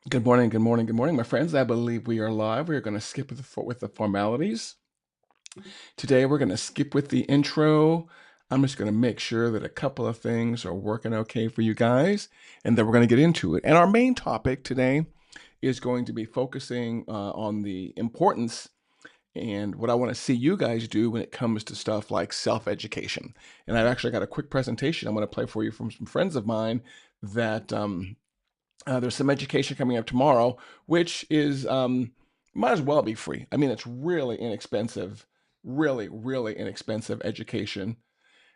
Good morning, good morning, good morning, my friends. I believe we are live. We are going to skip with the formalities. Today, we're going to skip with the intro. I'm just going to make sure that a couple of things are working okay for you guys, and then we're going to get into it. And our main topic today is going to be focusing on the importance and what I want to see you guys do when it comes to stuff like self-education. And I've actually got a quick presentation I'm going to play for you from some friends of mine that there's some education coming up tomorrow, which is might as well be free. I mean, it's really inexpensive, really, really inexpensive education.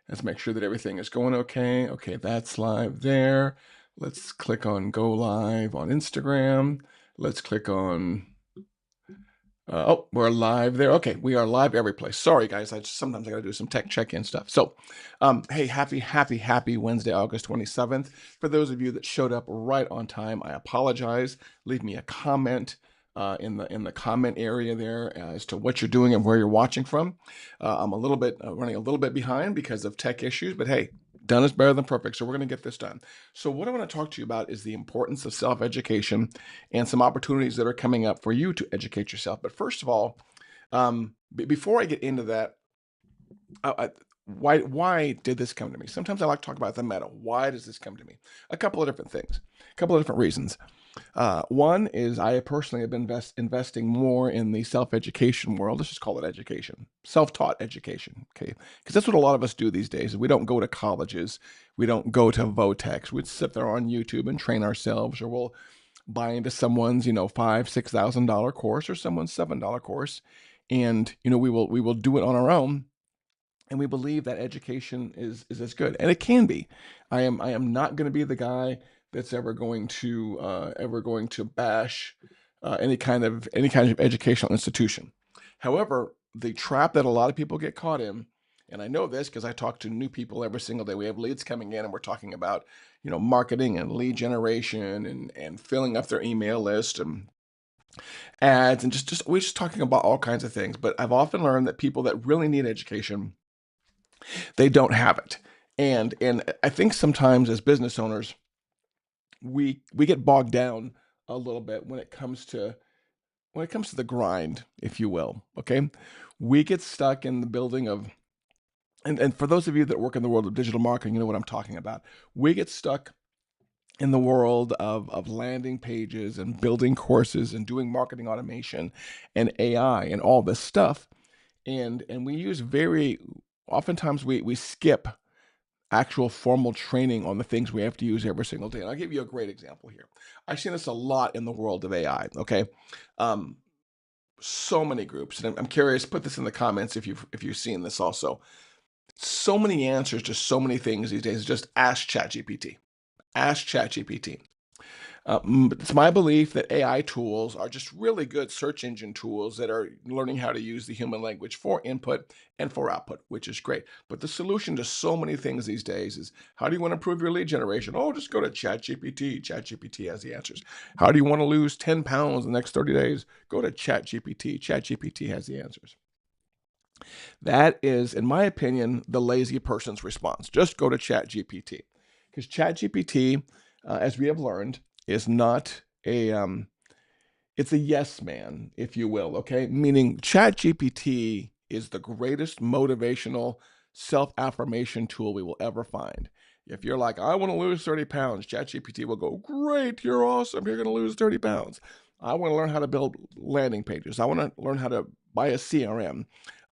Let's make sure that everything is going okay. Okay, that's live there. Let's click on go live on Instagram. Let's click on oh, we're live there. Okay, we are live every place. Sorry, guys. Sometimes I got to do some tech check-in stuff. So, hey, happy Wednesday, August 27th. For those of you that showed up right on time, I apologize. Leave me a comment in the comment area there as to what you're doing and where you're watching from. I'm a little bit running a little bit behind because of tech issues, but hey, done is better than perfect. So we're going to get this done. So what I want to talk to you about is the importance of self-education and some opportunities that are coming up for you to educate yourself. But first of all, before I get into that, why did this come to me? Sometimes I like to talk about the meta. Why does this come to me? A couple of different things, a couple of different reasons. One is I personally have been investing more in the self-education world. Let's just call it education, self-taught education, okay? Because that's what a lot of us do these days. We don't go to colleges. We don't go to Votex. We'd sit there on YouTube and train ourselves, or we'll buy into someone's, $5,000, $6,000 course or someone's $7 course. And, we will do it on our own. And we believe that education is as good, and it can be. I am not going to be the guy that's ever going to bash any kind of educational institution. However, the trap that a lot of people get caught in, and I know this because I talk to new people every single day. We have leads coming in, and we're talking about marketing and lead generation and filling up their email list and ads and just we're just talking about all kinds of things. But I've often learned that people that really need education, they don't have it. And I think sometimes as business owners, we get bogged down a little bit when it comes to the grind, if you will. Okay, we get stuck in the building of and for those of you that work in the world of digital marketing, you know what I'm talking about. We get stuck in the world of landing pages and building courses and doing marketing automation and AI and all this stuff. And we use very oftentimes we skip actual formal training on the things we have to use every single day. And I'll give you a great example here. I've seen this a lot in the world of AI. Okay, um, so many groups, and I'm curious. Put this in the comments if you've seen this also. So many answers to so many things these days. Just ask ChatGPT. Ask ChatGPT. It's my belief that AI tools are just really good search engine tools that are learning how to use the human language for input and for output, which is great. But the solution to so many things these days is, how do you want to improve your lead generation? Oh, just go to ChatGPT. ChatGPT has the answers. How do you want to lose 10 pounds in the next 30 days? Go to ChatGPT. ChatGPT has the answers. That is, in my opinion, the lazy person's response. Just go to ChatGPT. Because ChatGPT, as we have learned, is not it's a yes man, if you will, okay? Meaning ChatGPT is the greatest motivational self-affirmation tool we will ever find. If you're like, I want to lose 30 pounds, ChatGPT will go, great, you're awesome, you're going to lose 30 pounds. I want to learn how to build landing pages. I want to learn how to buy a CRM.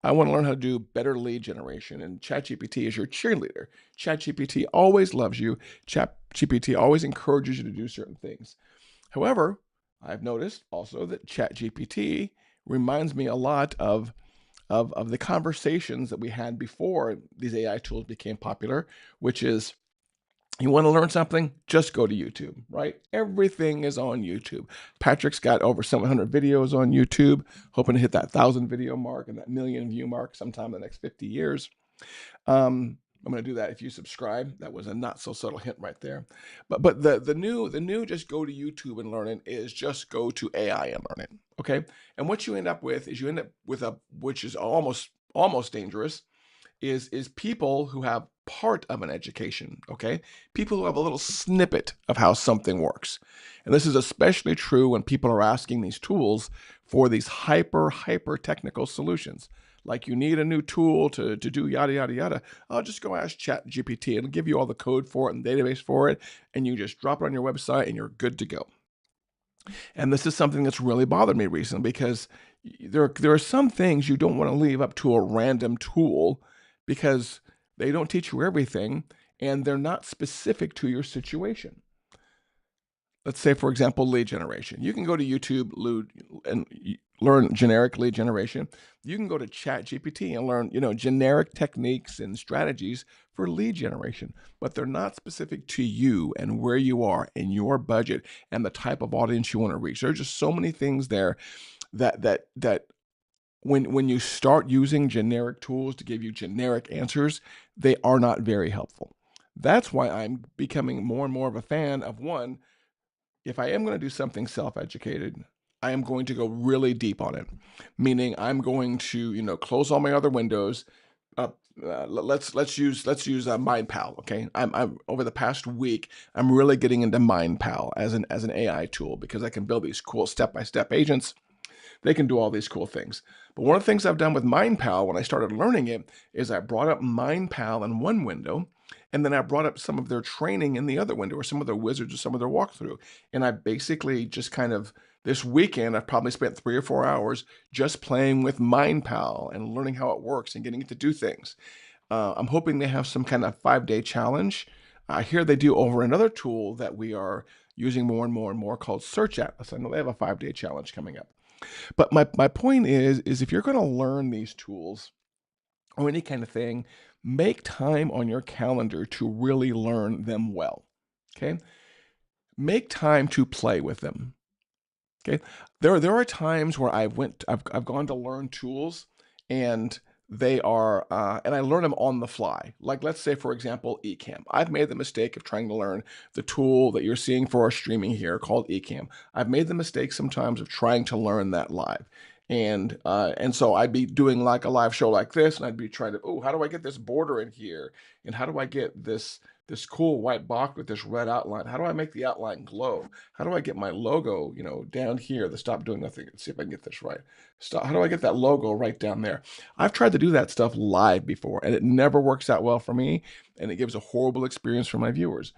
I want to learn how to do better lead generation. And ChatGPT is your cheerleader. ChatGPT always loves you. ChatGPT always encourages you to do certain things. However, I've noticed also that ChatGPT reminds me a lot of the conversations that we had before these AI tools became popular, which is, you want to learn something? Just go to YouTube, right? Everything is on YouTube. Patrick's got over 700 videos on YouTube, hoping to hit that 1,000 video mark and that million view mark sometime in the next 50 years. I'm going to do that if you subscribe. That was a not so subtle hint right there. But the new just go to YouTube and learn it is just go to AI and learn it. Okay, and what you end up with is a which is almost dangerous is people who have part of an education, okay? People who have a little snippet of how something works. And this is especially true when people are asking these tools for these hyper technical solutions. Like you need a new tool to do yada, yada, yada. I'll just go ask ChatGPT. It'll give you all the code for it and database for it. And you just drop it on your website and you're good to go. And this is something that's really bothered me recently because there are some things you don't want to leave up to a random tool because they don't teach you everything and they're not specific to your situation. Let's say, for example, lead generation. You can go to YouTube and learn generic lead generation. You can go to ChatGPT and learn, generic techniques and strategies for lead generation, but they're not specific to you and where you are and your budget and the type of audience you want to reach. There's just so many things there that when you start using generic tools to give you generic answers, they are not very helpful. That's why I'm becoming more and more of a fan of one. If I am going to do something self-educated, I am going to go really deep on it. Meaning I'm going to, close all my other windows. Uh, let's use MindPal. Okay, I'm over the past week, I'm really getting into MindPal as an AI tool because I can build these cool step-by-step agents. They can do all these cool things. But one of the things I've done with MindPal when I started learning it is I brought up MindPal in one window, and then I brought up some of their training in the other window, or some of their wizards, or some of their walkthrough. And I basically just kind of, this weekend, I've probably spent 3 or 4 hours just playing with MindPal and learning how it works and getting it to do things. I'm hoping they have some kind of 5-day challenge. I hear they do over another tool that we are using more and more and more called Search Atlas. I know they have a 5-day challenge coming up. But my point is if you're going to learn these tools or any kind of thing, make time on your calendar to really learn them well. Okay? Make time to play with them. Okay? There are times where I've gone to learn tools and they are and I learn them on the fly. Like let's say for example Ecamm. I've made the mistake of trying to learn the tool that you're seeing for our streaming here called Ecamm. I've made the mistake sometimes of trying to learn that live. And so I'd be doing like a live show like this and I'd be trying to, oh, how do I get this border in here? And how do I get this cool white box with this red outline? How do I make the outline glow? How do I get my logo, down here, the stop doing nothing? Let's see if I can get this right. How do I get that logo right down there? I've tried to do that stuff live before and it never works out well for me and it gives a horrible experience for my viewers.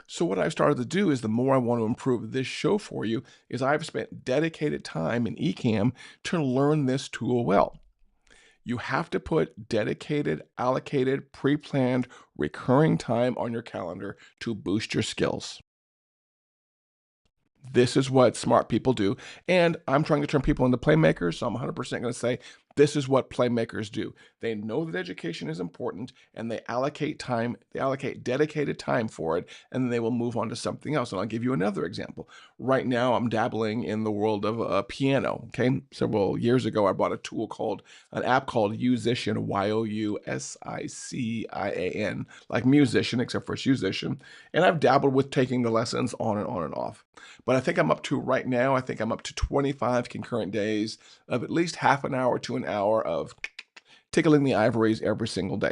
So what I've started to do is the more I want to improve this show for you is I've spent dedicated time in Ecamm to learn this tool well. You have to put dedicated, allocated, pre-planned, recurring time on your calendar to boost your skills. This is what smart people do. And I'm trying to turn people into playmakers. So I'm 100% going to say this is what playmakers do. They know that education is important and they allocate time, they allocate dedicated time for it, and then they will move on to something else. And I'll give you another example. Right now, I'm dabbling in the world of piano. Okay. Several years ago, I bought an app called Yousician, Yousician, like musician, except for it's musician. And I've dabbled with taking the lessons on and on and off. But I think I'm up to right now, I think I'm up to 25 concurrent days of at least half an hour to an hour of tickling the ivories every single day.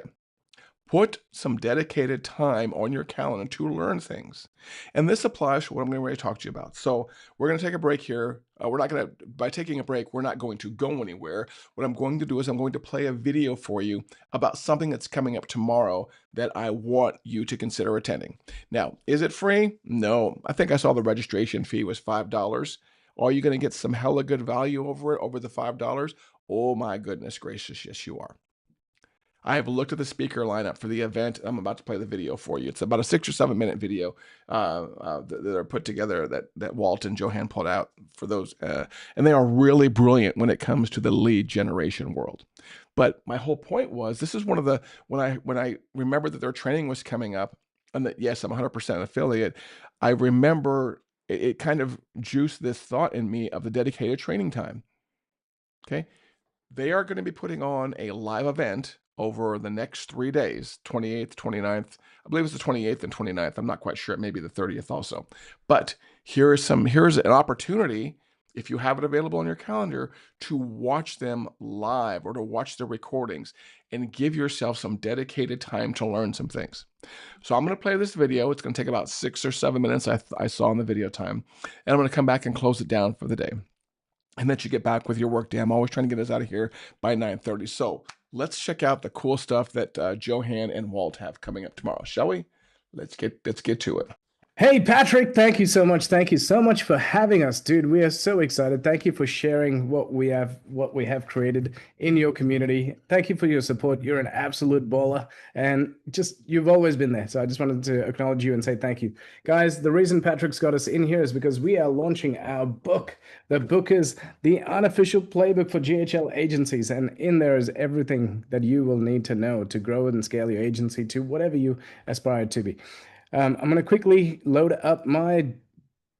Put some dedicated time on your calendar to learn things. And this applies to what I'm going to talk to you about. So we're going to take a break here. By taking a break, we're not going to go anywhere. What I'm going to do is I'm going to play a video for you about something that's coming up tomorrow that I want you to consider attending. Now, is it free? No. I think I saw the registration fee was $5. Are you going to get some hella good value over the $5? Oh my goodness gracious, yes you are. I have looked at the speaker lineup for the event. I'm about to play the video for you. It's about a 6 or 7 minute video that are put together that Walt and Johan put out for those. And they are really brilliant when it comes to the lead generation world. But my whole point was, this is one of the, when I remembered that their training was coming up and that, yes, I'm 100% affiliate, I remember it kind of juiced this thought in me of the dedicated training time. Okay. They are going to be putting on a live event over the next 3 days, 28th, 29th. I believe it's the 28th and 29th. I'm not quite sure. It may be the 30th also. But here's an opportunity if you have it available on your calendar, to watch them live or to watch the recordings and give yourself some dedicated time to learn some things. So I'm going to play this video. It's going to take about 6 or 7 minutes, I saw in the video time. And I'm going to come back and close it down for the day. And then you get back with your work day. I'm always trying to get us out of here by 9:30. So let's check out the cool stuff that Johan and Walt have coming up tomorrow, shall we? Let's get to it. Hey, Patrick, thank you so much. Thank you so much for having us, dude. We are so excited. Thank you for sharing what we have created in your community. Thank you for your support. You're an absolute baller, and you've always been there. So I just wanted to acknowledge you and say thank you. Guys, the reason Patrick's got us in here is because we are launching our book. The book is The Unofficial Playbook for GHL Agencies, and in there is everything that you will need to know to grow and scale your agency to whatever you aspire to be. I'm going to quickly load up my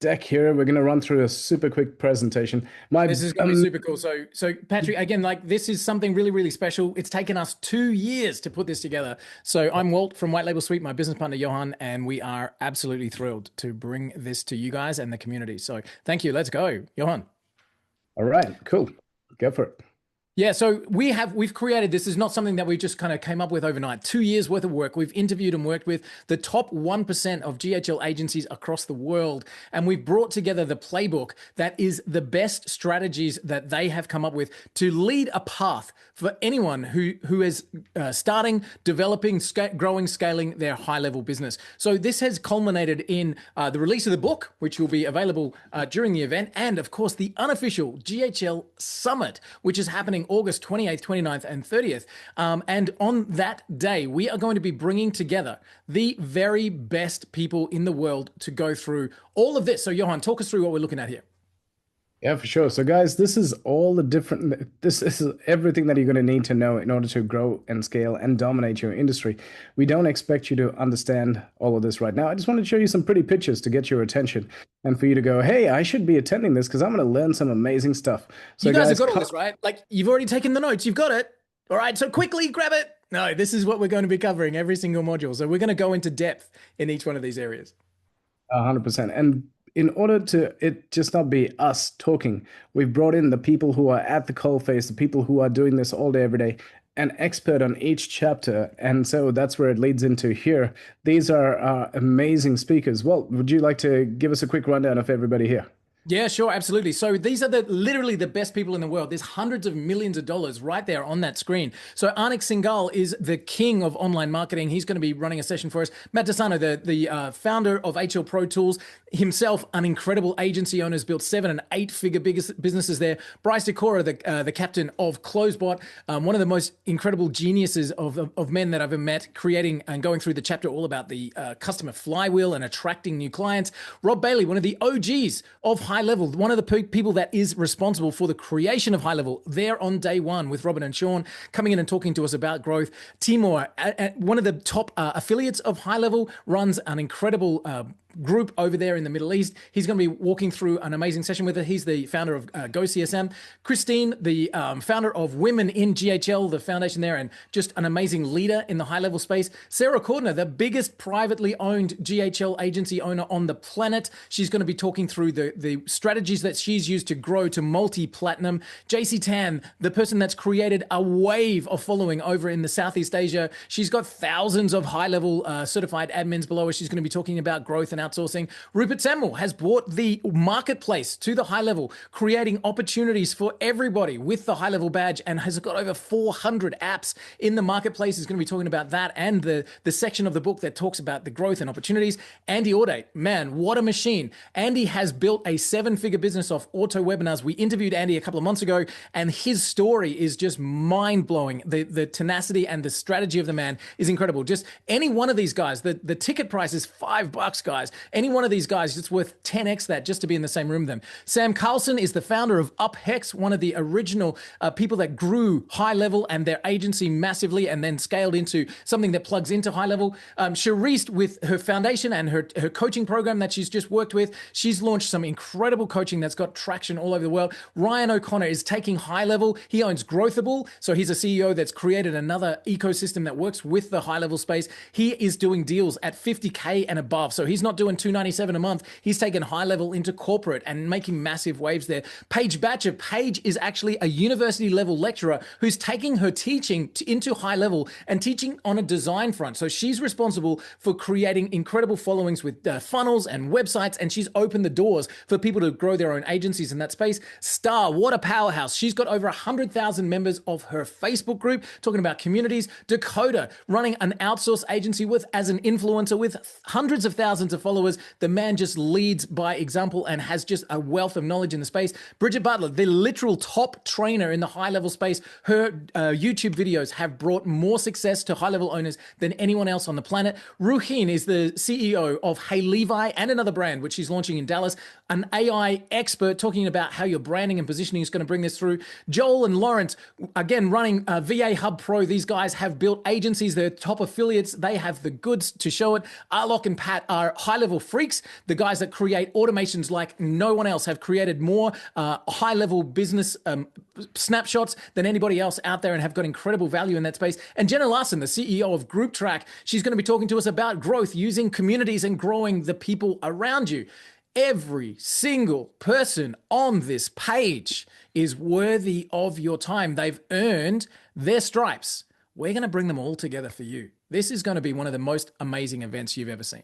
deck here. We're going to run through a super quick presentation. This is going to be super cool. So Patrick, again, like this is something really, really special. It's taken us 2 years to put this together. So I'm Walt from White Label Suite, my business partner, Johan, and we are absolutely thrilled to bring this to you guys and the community. So thank you. Let's go, Johan. All right, cool. Go for it. Yeah, so we've created, this is not something that we just kind of came up with overnight. 2 years worth of work. We've interviewed and worked with the top 1% of GHL agencies across the world. And we've brought together the playbook that is the best strategies that they have come up with to lead a path for anyone who is starting, developing, growing, scaling their high-level business. So this has culminated in the release of the book, which will be available during the event, and of course the unofficial GHL Summit, which is happening August 28th, 29th, and 30th. And on that day, we are going to be bringing together the very best people in the world to go through all of this. So Johan, talk us through what we're looking at here. Yeah, for sure. So guys, this is everything that you're going to need to know in order to grow and scale and dominate your industry. We don't expect you to understand all of this right now. I just want to show you some pretty pictures to get your attention and for you to go, hey, I should be attending this because I'm going to learn some amazing stuff. So you guys have got all this, right? Like you've already taken the notes. You've got it. All right. So quickly grab it. No, this is what we're going to be covering every single module. So we're going to go into depth in each one of these areas. 100%. And in order to it just not be us talking, we've brought in the people who are at the coalface, the people who are doing this all day, every day, an expert on each chapter. And so that's where it leads into here. These are amazing speakers. Well, would you like to give us a quick rundown of everybody here? Yeah, sure, absolutely. So these are literally the best people in the world. There's hundreds of millions of dollars right there on that screen. So Anik Singhal is the king of online marketing. He's going to be running a session for us. Matt Desano, the founder of HL Pro Tools, himself an incredible agency owner, has built 7- and 8-figure businesses there. Bryce Decora, the captain of Closebot, one of the most incredible geniuses of men that I've ever met, creating and going through the chapter all about the customer flywheel and attracting new clients. Rob Bailey, one of the OGs of High Level, one of the people that is responsible for the creation of High Level there on day one with Robin and Sean coming in and talking to us about growth. Timur, one of the top affiliates of High Level, runs an incredible group over there in the Middle East. He's going to be walking through an amazing session with it. He's the founder of GoCSM. Christine, the founder of Women in GHL, the foundation there, and just an amazing leader in the high-level space. Sarah Cordner, the biggest privately owned GHL agency owner on the planet. She's going to be talking through the strategies that she's used to grow to multi-platinum. JC Tan, the person that's created a wave of following over in the Southeast Asia. She's got thousands of high-level certified admins below her. She's going to be talking about growth and outsourcing. Rupert Samuel has brought the marketplace to the high level, creating opportunities for everybody with the high level badge, and has got over 400 apps in the marketplace. Is going to be talking about that and the section of the book that talks about the growth and opportunities. Andy Audate, man, what a machine. Andy has built a 7-figure business off auto webinars. We interviewed Andy a couple of months ago, and his story is just mind-blowing. The tenacity and the strategy of the man is incredible. Just any one of these guys, the ticket price is $5, guys. Any one of these guys, it's worth 10x that just to be in the same room with them. Sam Carlson is the founder of UpHex, one of the original people that grew High Level and their agency massively and then scaled into something that plugs into High Level. Charisse, with her foundation and her coaching program that she's just worked with, she's launched some incredible coaching that's got traction all over the world. Ryan O'Connor is taking High Level. He owns Growthable, so he's a CEO that's created another ecosystem that works with the High Level space. He is doing deals at 50K and above, so he's not doing doing $297 a month. He's taken high level into corporate and making massive waves there. Paige Batcher. Paige is actually a university level lecturer who's taking her teaching into high level and teaching on a design front. So she's responsible for creating incredible followings with funnels and websites, and she's opened the doors for people to grow their own agencies in that space. Star, what a powerhouse. She's got over 100,000 members of her Facebook group, talking about communities. Dakota, running an outsource agency as an influencer with hundreds of thousands of followers. The man just leads by example and has just a wealth of knowledge in the space. Bridget Butler, the literal top trainer in the high level space. Her YouTube videos have brought more success to high level owners than anyone else on the planet. Ruhin is the CEO of Hey Levi and another brand, which she's launching in Dallas, an AI expert talking about how your branding and positioning is going to bring this through. Joel and Lawrence, again, running VA Hub Pro. These guys have built agencies. They're top affiliates. They have the goods to show it. Arlok and Pat are high-level freaks, the guys that create automations like no one else, have created more high-level business snapshots than anybody else out there and have got incredible value in that space. And Jenna Larson, the CEO of Group Track, she's going to be talking to us about growth using communities and growing the people around you. Every single person on this page is worthy of your time. They've earned their stripes. We're going to bring them all together for you. This is going to be one of the most amazing events you've ever seen.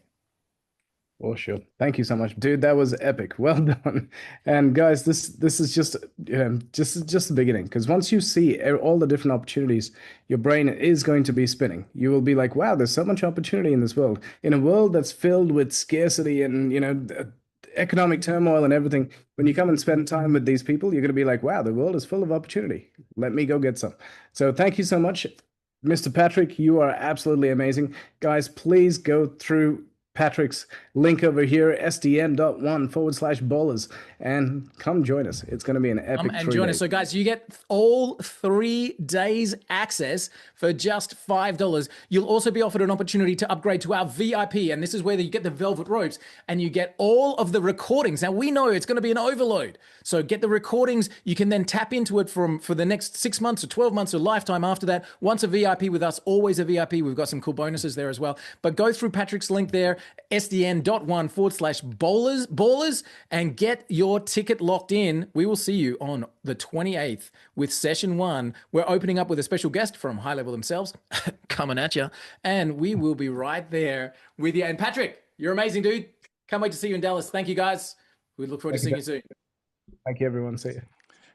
For sure. Thank you so much, dude. That was epic. Well done. And guys, this is just the beginning. Because once you see all the different opportunities, your brain is going to be spinning. You will be like, wow, there's so much opportunity in this world. In a world that's filled with scarcity and economic turmoil and everything. When you come and spend time with these people, you're going to be like, wow, the world is full of opportunity. Let me go get some. So thank you so much, Mr. Patrick. You are absolutely amazing. Guys, please go through Patrick's link over here, sdn.1/ballers, and come join us. It's going to be an epic and join us. So guys, you get all 3 days access for just $5. You'll also be offered an opportunity to upgrade to our VIP, and this is where you get the velvet ropes and you get all of the recordings. Now we know it's going to be an overload, so get the recordings. You can then tap into it for the next 6 months or 12 months or lifetime after that. Once a VIP with us, always a VIP. We've got some cool bonuses there as well. But go through Patrick's link there, sdn.1/ballers, and get your ticket locked in. We will see you on the 28th with session 1. We're opening up with a special guest from High Level themselves coming at you, and we will be right there with you. And Patrick, you're amazing, dude. Can't wait to see you in Dallas. Thank you, guys. We look forward to seeing you soon. Thank you, everyone. See you.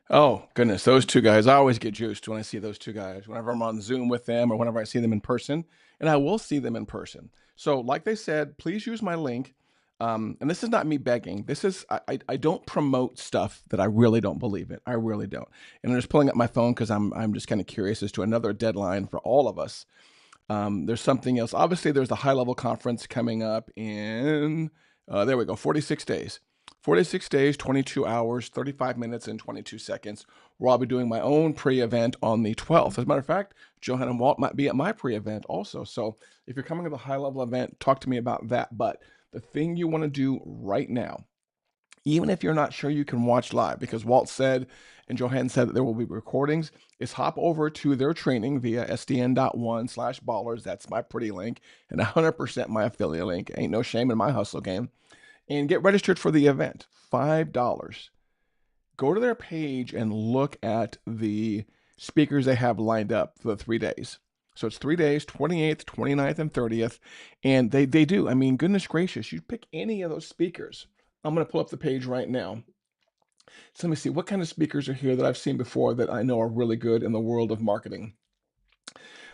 Oh, goodness. Those two guys, I always get juiced when I see those two guys, whenever I'm on Zoom with them or whenever I see them in person, and I will see them in person. So like they said, please use my link. And this is not me begging. This is, I don't promote stuff that I really don't believe in. I really don't. And I'm just pulling up my phone because I'm just kind of curious as to another deadline for all of us. There's something else. Obviously, there's the high level conference coming up in, there we go, 46 days. 46 days, 22 hours, 35 minutes, and 22 seconds, where I'll be doing my own pre-event on the 12th. As a matter of fact, Johan and Walt might be at my pre-event also. So if you're coming to the high-level event, talk to me about that. But the thing you want to do right now, even if you're not sure you can watch live, because Walt said and Johan said that there will be recordings, is hop over to their training via sdn.1/ballers. That's my pretty link and 100% my affiliate link. Ain't no shame in my hustle game. And get registered for the event, $5. Go to their page and look at the speakers they have lined up for the 3 days. So it's 3 days, 28th, 29th, and 30th. And they do. I mean, goodness gracious, you pick any of those speakers. I'm going to pull up the page right now. So let me see, what kind of speakers are here that I've seen before that I know are really good in the world of marketing?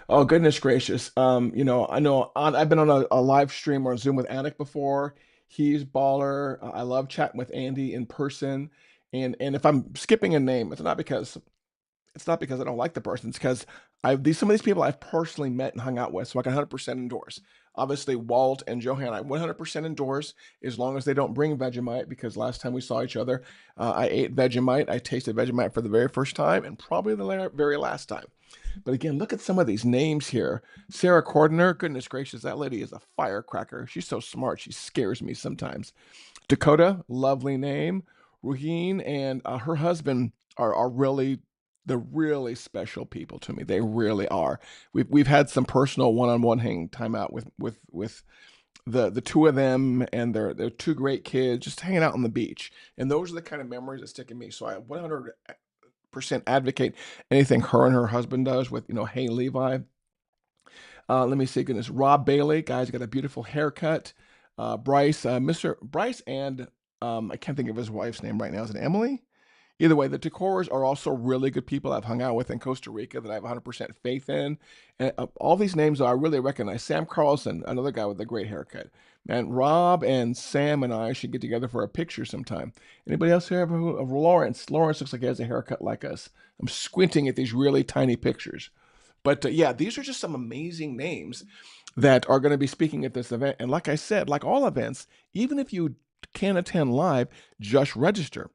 Oh, goodness gracious. I know I've been on a live stream or a Zoom with Anik before. He's baller. I love chatting with Andy in person. And if I'm skipping a name, it's not because I don't like the person. It's because some of these people I've personally met and hung out with, so I can 100% endorse. Obviously, Walt and Johan, I 100% endorse as long as they don't bring Vegemite, because last time we saw each other, I ate Vegemite. I tasted Vegemite for the very first time and probably the very last time. But again, look at some of these names here. Sarah Cordner, goodness gracious, that lady is a firecracker. She's so smart. She scares me sometimes. Dakota, lovely name. Ruhin and her husband are really, they're really special people to me. They really are. We've had some personal one-on-one hang time out with the two of them and their two great kids just hanging out on the beach. And those are the kind of memories that stick in me. So I 100% advocate anything her and her husband does with, Hey Levi. Let me see, goodness, Rob Bailey, guy's got a beautiful haircut. Bryce, Mr. Bryce, and I can't think of his wife's name right now. Is it Emily? Either way, the Decorers are also really good people I've hung out with in Costa Rica that I have 100% faith in. And all these names I really recognize. Sam Carlson, another guy with a great haircut. Man, Rob and Sam and I should get together for a picture sometime. Anybody else here? Lawrence. Lawrence looks like he has a haircut like us. I'm squinting at these really tiny pictures. But yeah, these are just some amazing names that are going to be speaking at this event. And like I said, like all events, even if you can't attend live, just register.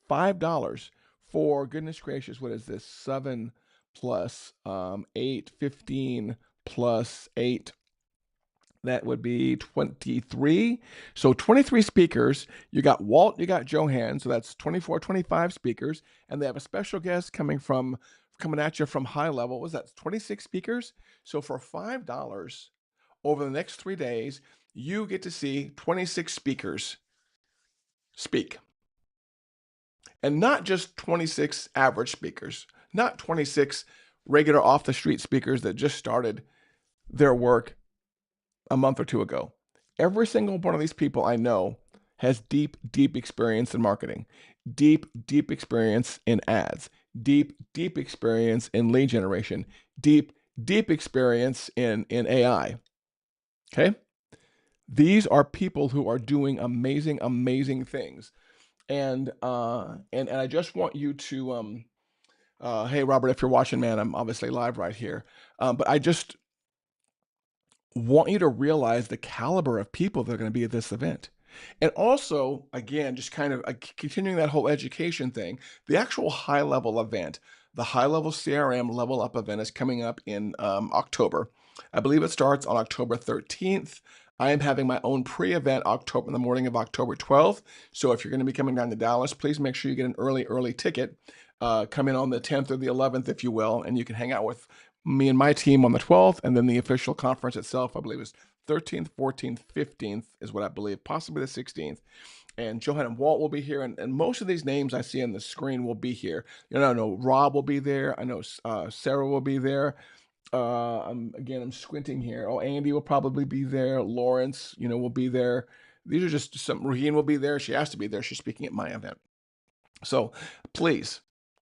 $5 for, goodness gracious, what is this? 7 plus 8, 15 plus 8. That would be 23. So 23 speakers. You got Walt, you got Johan. So that's 24, 25 speakers. And they have a special guest coming at you from high level. What was that? 26 speakers. So for $5 over the next 3 days, you get to see 26 speakers speak. And not just 26 average speakers, not 26 regular off the street speakers that just started their work a month or two ago. Every single one of these people I know has deep, deep experience in marketing, deep, deep experience in ads, deep, deep experience in lead generation, deep, deep experience in AI. Okay? These are people who are doing amazing, amazing things. And I just want you to hey Robert, if you're watching, man, I'm obviously live right here. But I just want you to realize the caliber of people that are going to be at this event. And also, again, just kind of continuing that whole education thing, the actual high level event, the high level CRM level up event is coming up in October. I believe it starts on October 13th. I am having my own pre-event in the morning of October 12th. So if you're going to be coming down to Dallas, please make sure you get an early ticket. Come in on the 10th or the 11th, if you will, and you can hang out with me and my team on the 12th, and then the official conference itself, I believe, is 13th, 14th, 15th is what I believe, possibly the 16th. And Johan and Walt will be here, and most of these names I see on the screen will be here. I know Rob will be there. I know Sarah will be there. I'm squinting here. Oh, Andy will probably be there. Lawrence, will be there. These are just some. Raheen will be there. She has to be there. She's speaking at my event. So please,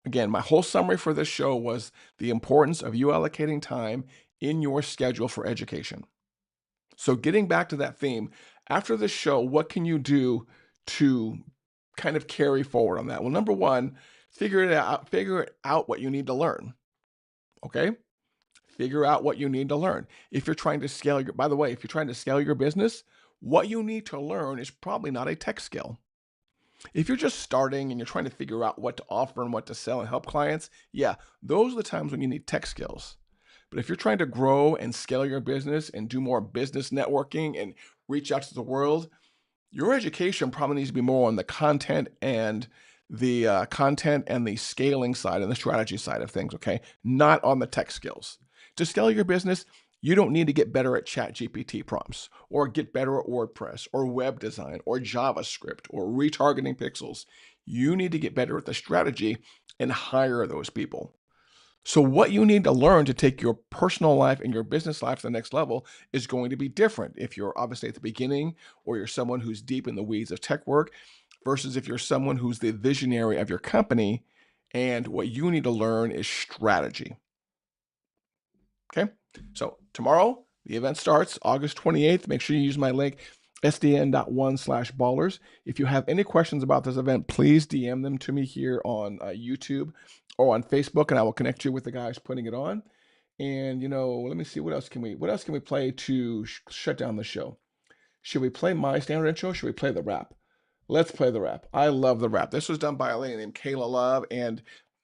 again, my whole summary for this show was the importance of you allocating time in your schedule for education. So getting back to that theme, after this show, what can you do to kind of carry forward on that? Well, number one, figure it out what you need to learn. Okay? Figure out what you need to learn. If you're trying to scale by the way, if you're trying to scale your business, what you need to learn is probably not a tech skill. If you're just starting and you're trying to figure out what to offer and what to sell and help clients, yeah, those are the times when you need tech skills. But if you're trying to grow and scale your business and do more business networking and reach out to the world, your education probably needs to be more on the content and the scaling side and the strategy side of things, okay? Not on the tech skills. To scale your business, you don't need to get better at ChatGPT prompts or get better at WordPress or web design or JavaScript or retargeting pixels. You need to get better at the strategy and hire those people. So what you need to learn to take your personal life and your business life to the next level is going to be different if you're obviously at the beginning or you're someone who's deep in the weeds of tech work versus if you're someone who's the visionary of your company and what you need to learn is strategy. Okay, so tomorrow the event starts August 28th. Make sure you use my link sdn.one/ballers. If you have any questions about this event, please DM them to me here on YouTube or on Facebook, and I will connect you with the guys putting it on. And let me see, what else can we play to shut down the show? Should we play my standard intro? Should we play the rap? Let's play the rap. I love the rap. This was done by a lady named Kayla Love, and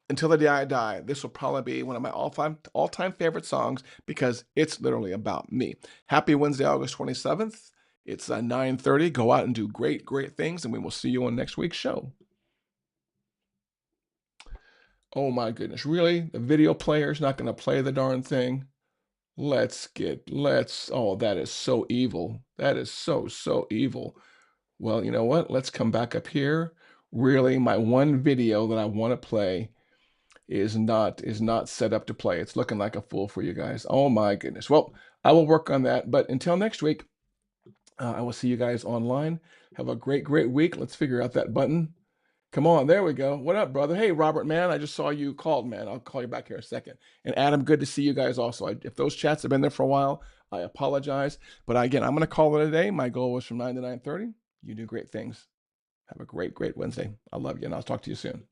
until the day I die, this will probably be one of my all-time favorite songs because it's literally about me. Happy Wednesday, August 27th. It's 9:30. Go out and do great, great things, and we will see you on next week's show. Oh my goodness, really? The video player is not going to play the darn thing? Oh, that is so evil. That is so evil. Well, you know what? Let's come back up here. Really, my one video that I want to play is not set up to play. It's looking like a fool for you guys. Oh my goodness. Well, I will work on that. But until next week, I will see you guys online. Have a great week. Let's figure out that button. Come on, there we go. What up, brother? Hey, Robert, man, I just saw you called, man. I'll call you back here in a second. And Adam, good to see you guys also. If those chats have been there for a while, I apologize. But again, I'm going to call it a day. My goal was from 9 to 9:30. You do great things. Have a great Wednesday. I love you, and I'll talk to you soon.